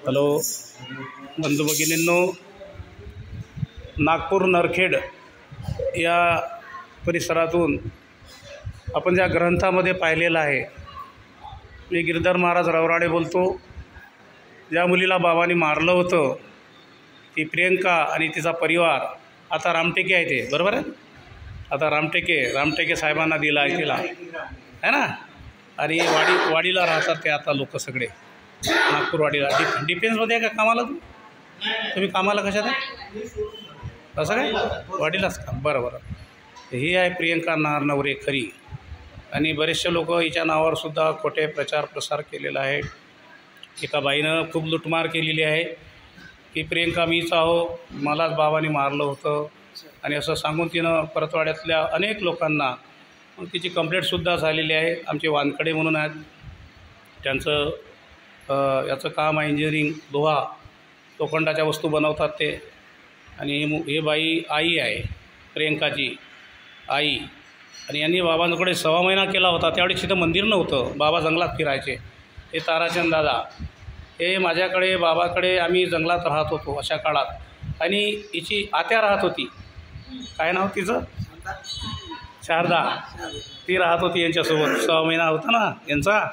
Hello बंधू भगिनींनो, नागपूर नरखेड या परिसरातून आपण ज्या ग्रंथामध्ये पाहिलेलं आहे, मी गिरधर महाराज रवराडे बोलतो। ज्या मुलीला बाबांनी मारलं होतं ती प्रियंका आणि तिचा परिवार आता रामटेके आहे, ते बरोबर आहे। आता रामटेके साहेबांना दिला आहे तिला, है ना। आणि वाडीला राहतात ते आता लोक सगळे, नागपूर वाडीला। डिफेन्समध्ये आहे का कामाला? तुम्ही कामाला कशात आहे? असं काय, वाडीलाच का? बरं बरं। ही आहे प्रियंका नारनवरे खरी। आणि बरेचसे लोक हिच्या नावावर सुद्धा खोटे प्रचार प्रसार केलेला आहे। एका बाईनं खूप लुटमार केलेली आहे की प्रियंका मीच आहो, मलाच बाबांनी मारलं होतं आणि असं सांगून तिनं परतवाड्यातल्या अनेक लोकांना, मग तिची कंप्लेंटसुद्धा झालेली आहे। आमचे वानकडे म्हणून आहेत, त्यांचं याचं काम आहे इंजिनिअरिंग, लोहा लोखंडाच्या वस्तू बनवतात ते। आणि हे बाई आई आहे, प्रियंकाची आई। आणि यांनी बाबांकडे 6 महिना केला होता, त्यावेळी तिथं मंदिर नव्हतं, बाबा जंगलात फिरायचे। हे ताराचंद दादा हे माझ्याकडे, बाबाकडे आम्ही जंगलात राहत होतो अशा काळात। आणि हिची आत्या राहत होती, काय नाव तिचं? शारदा। ती राहत होती यांच्यासोबत, 6 महिना होता ना यांचा,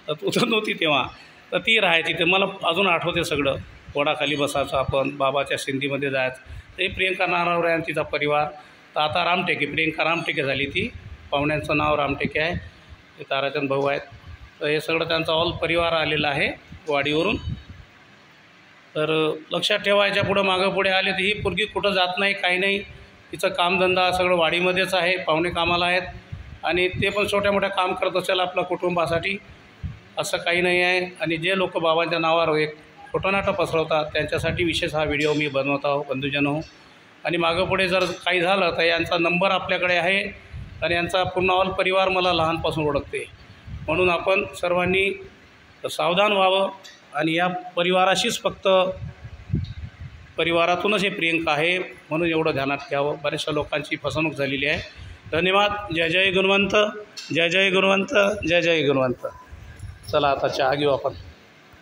तर तू तर नव्हती तेव्हा, तर ती राहायची। ते मला अजून आठवते सगळं। वडाखाली बसायचं आपण, बाबाच्या सिंधीमध्ये जायचं। ते प्रियंका नारनवरे आणि तिचा परिवार, तर आता रामटेके, प्रियंका रामटेके झाली ती, पाहुण्यांचं नाव रामटेके आहे, ते ताराचंद भाऊ आहेत। तर हे सगळं त्यांचा ऑल परिवार आलेला आहे वाडीवरून। तर लक्षात ठेवायच्या पुढं मागं पुढे आले तर ही पोरगी कुठं जात नाही, काही नाही, तिचं कामधंदा सगळं वाडीमध्येच आहे। पाहुणे कामाला आहेत आणि ते पण छोट्या मोठ्या काम करत असेल आपल्या कुटुंबासाठी, असं काही नाही आहे। आणि जे लोक बाबांच्या नावावर एक खोटंनाटं पसरवतात त्यांच्यासाठी विशेष हा व्हिडिओ मी बनवत आहो बंधूजनो। आणि मागं पुढे जर काही झालं तर यांचा नंबर आपल्याकडे आहे आणि यांचा पूर्ण ऑल परिवार मला लहानपासून ओळखते, म्हणून आपण सर्वांनी सावधान व्हावं। आणि या परिवाराशीच फक्त, परिवारातूनच हे प्रियंका आहे म्हणून एवढं ध्यानात घ्यावं। बऱ्याचशा लोकांची फसवणूक झालेली आहे। धन्यवाद। जय जय गुणवंत, जय जय गुणवंत, जय जय गुणवंत। चला आता चहा घेऊ आपण।